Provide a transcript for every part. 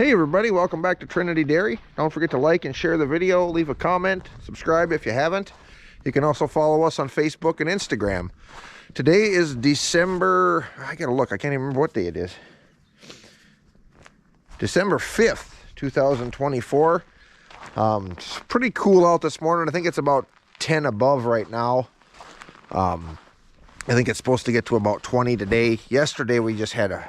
Hey everybody, welcome back to Trinity Dairy. Don't forget to like and share the video, leave a comment, subscribe if you haven't. You can also follow us on Facebook and Instagram. Today is December, I gotta look, I can't even remember what day it is. December 5th, 2024. It's pretty cool out this morning. I think it's about 10 above right now. I think it's supposed to get to about 20 today. Yesterday we just had a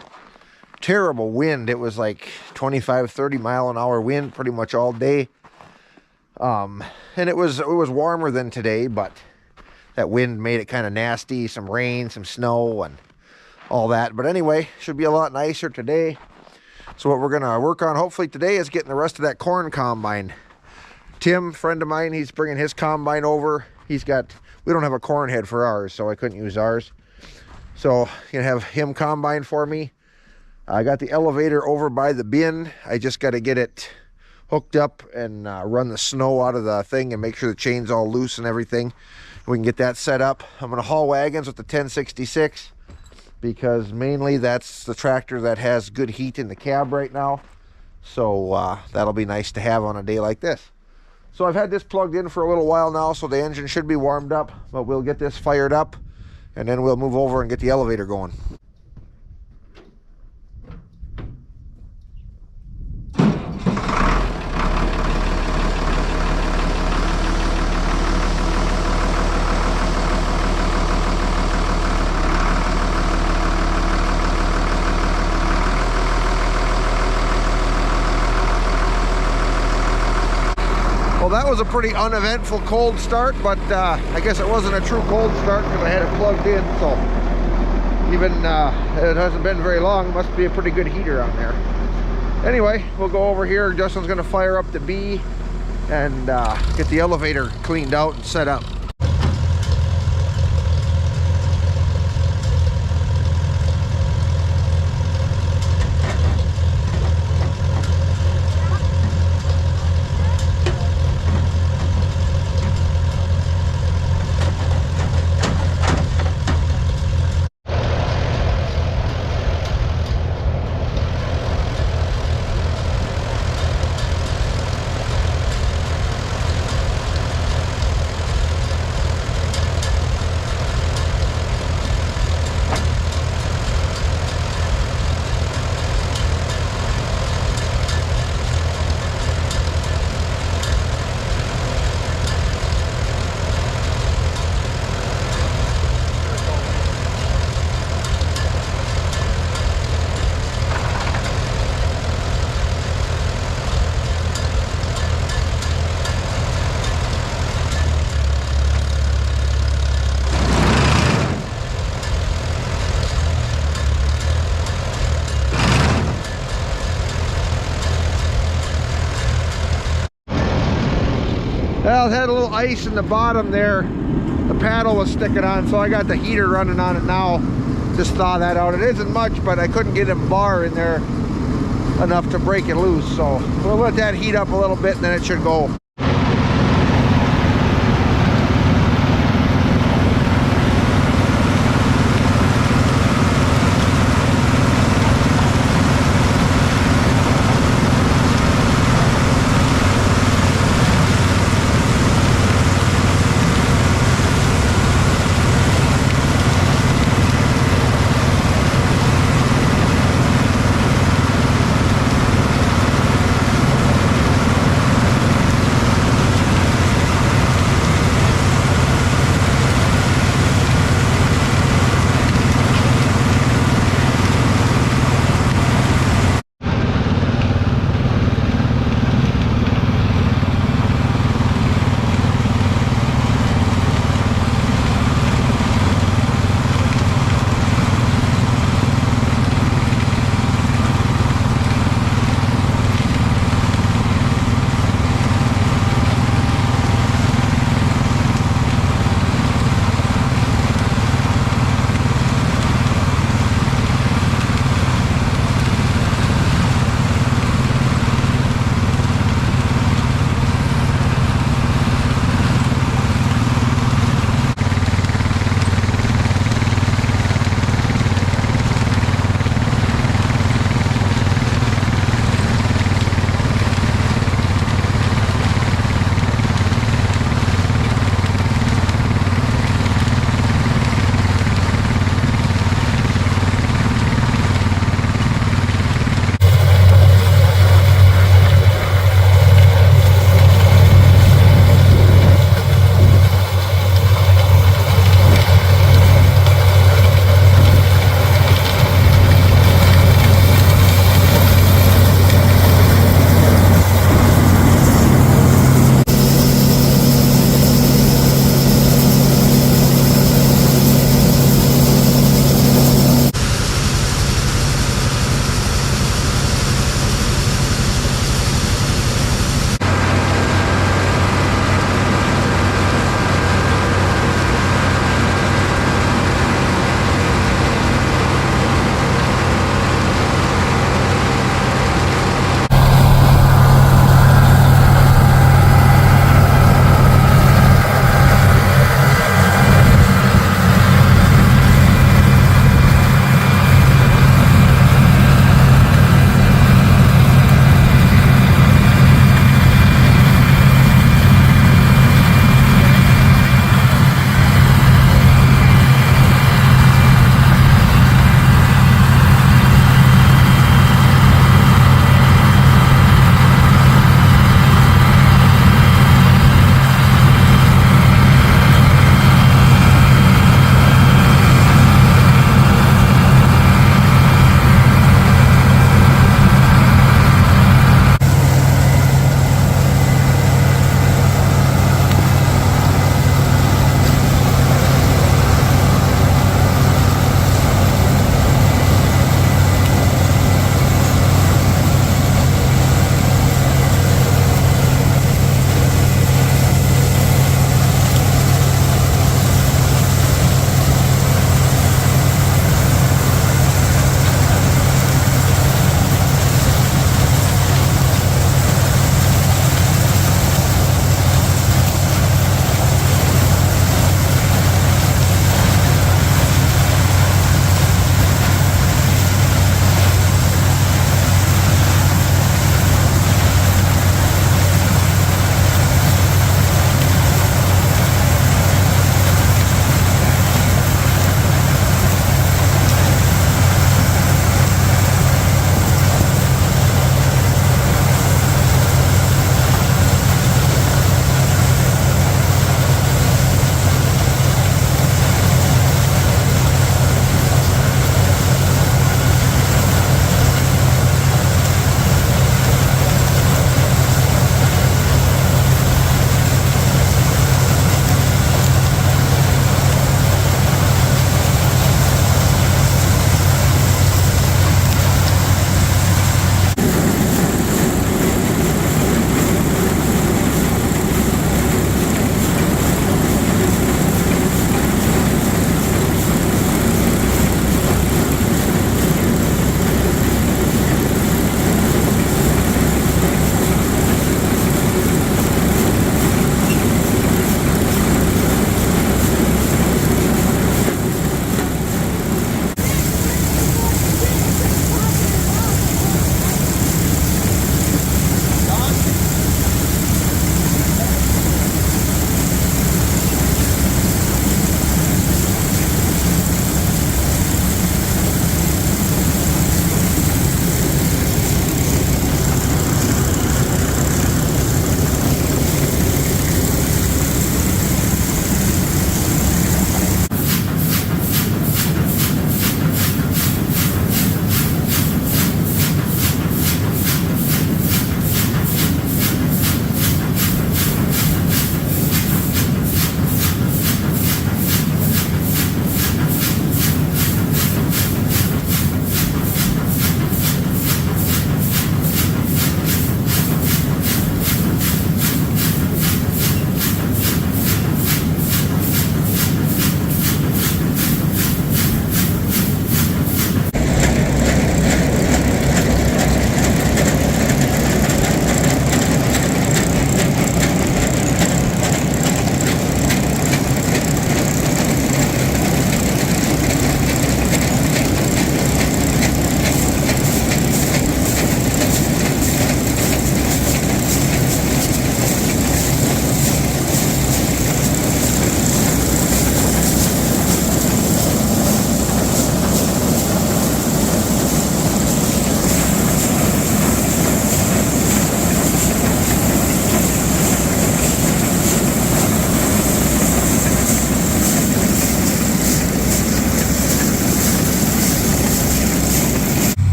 terrible wind. It was like 25-30 mile an hour wind pretty much all day, and it was warmer than today, but that wind made it kind of nasty. Some rain, some snow, and all that. But anyway, should be a lot nicer today. So what we're gonna work on hopefully today is getting the rest of that corn combine. Tim, friend of mine, he's bringing his combine over. We don't have a corn head for ours, so I couldn't use ours, so gonna have him combine for me. I got the elevator over by the bin. I just got to get it hooked up and run the snow out of the thing and make sure the chain's all loose and everything. We can get that set up. I'm going to haul wagons with the 1066 because mainly that's the tractor that has good heat in the cab right now. So that'll be nice to have on a day like this. So I've had this plugged in for a little while now, so the engine should be warmed up, but we'll get this fired up and then we'll move over and get the elevator going. Well, that was a pretty uneventful cold start, but I guess it wasn't a true cold start because I had it plugged in, so even it hasn't been very long. It must be a pretty good heater on there. Anyway, we'll go over here. Justin's going to fire up the B and get the elevator cleaned out and set up. Well, it had a little ice in the bottom there. The paddle was sticking on, so I got the heater running on it now. Just thaw that out. It isn't much, but I couldn't get a bar in there enough to break it loose. So we'll let that heat up a little bit and then it should go.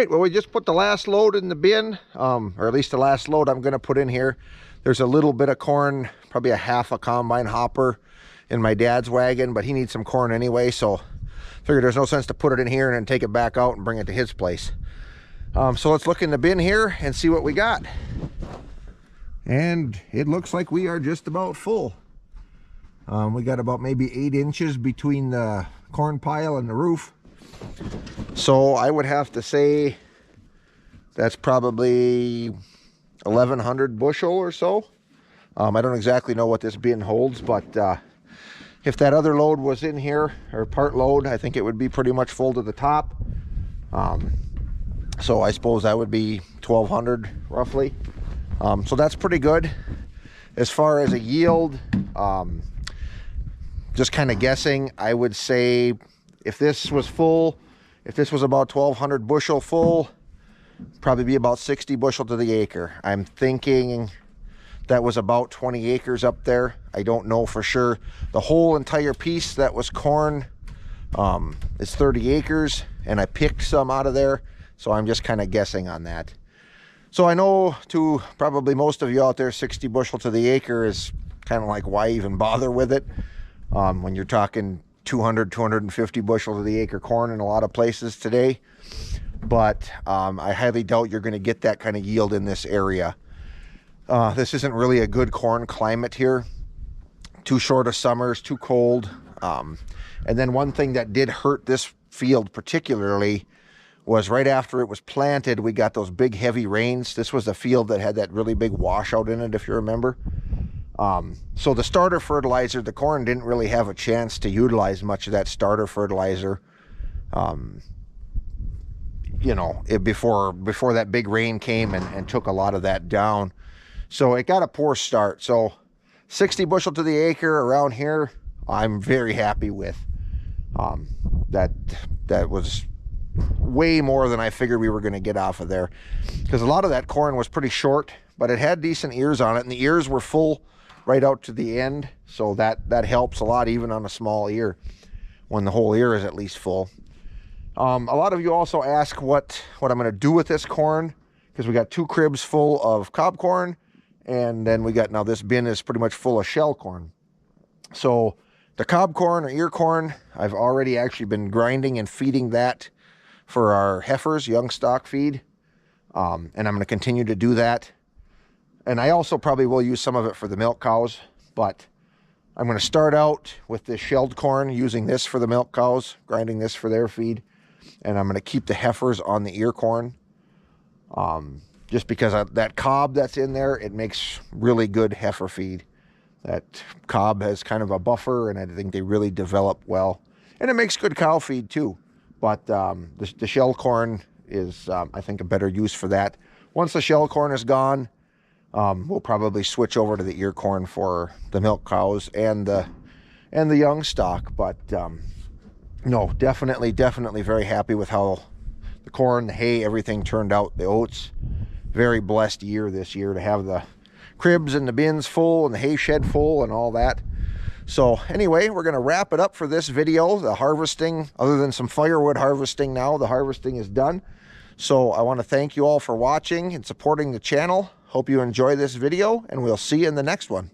right, well, we just put the last load in the bin, or at least the last load I'm going to put in here. There's a little bit of corn, probably a half a combine hopper in my dad's wagon, but he needs some corn anyway, so figured there's no sense to put it in here and then take it back out and bring it to his place. So let's look in the bin here and see what we got. And it looks like we are just about full. We got about maybe 8 inches between the corn pile and the roof. So I would have to say that's probably 1,100 bushel or so. I don't exactly know what this bin holds, but if that other load was in here, or part load, I think it would be pretty much full to the top. So I suppose that would be 1,200 roughly. So that's pretty good. As far as a yield, just kind of guessing, I would say if this was full, if this was about 1,200 bushel full, probably be about 60 bushel to the acre. I'm thinking that was about 20 acres up there. I don't know for sure. The whole entire piece that was corn is 30 acres, and I picked some out of there, so I'm just kind of guessing on that. So I know to probably most of you out there, 60 bushel to the acre is kind of like, why even bother with it? When you're talking 200, 250 bushel to the acre corn in a lot of places today. But I highly doubt you're going to get that kind of yield in this area. This isn't really a good corn climate here. Too short of summers, too cold. And then one thing that did hurt this field particularly was right after it was planted, we got those big heavy rains. This was a field that had that really big washout in it, if you remember. So the starter fertilizer, the corn didn't really have a chance to utilize much of that starter fertilizer, you know, before that big rain came and took a lot of that down. So it got a poor start. So 60 bushel to the acre around here, I'm very happy with. That was way more than I figured we were going to get off of there, because a lot of that corn was pretty short, but it had decent ears on it, and the ears were full right out to the end, so that helps a lot, even on a small ear, when the whole ear is at least full. A lot of you also ask what I'm going to do with this corn, because we got 2 cribs full of cob corn, and then we got, now this bin is pretty much full of shell corn. So the cob corn or ear corn, I've already actually been grinding and feeding that for our heifers, young stock feed, and I'm going to continue to do that. And I also probably will use some of it for the milk cows, but I'm going to start out with this shelled corn, using this for the milk cows, grinding this for their feed, and I'm going to keep the heifers on the ear corn, just because that cob that's in there, it makes really good heifer feed. That cob has kind of a buffer, and I think they really develop well, and it makes good cow feed too. But the shell corn is, I think, a better use for that. Once the shell corn is gone, we'll probably switch over to the ear corn for the milk cows and the young stock. But no, definitely very happy with how the corn, the hay, everything turned out. The oats, very blessed year this year to have the cribs and the bins full and the hay shed full and all that. So anyway, we're going to wrap it up for this video. The harvesting, other than some firewood harvesting now, the harvesting is done. So I want to thank you all for watching and supporting the channel. Hope you enjoy this video, and we'll see you in the next one.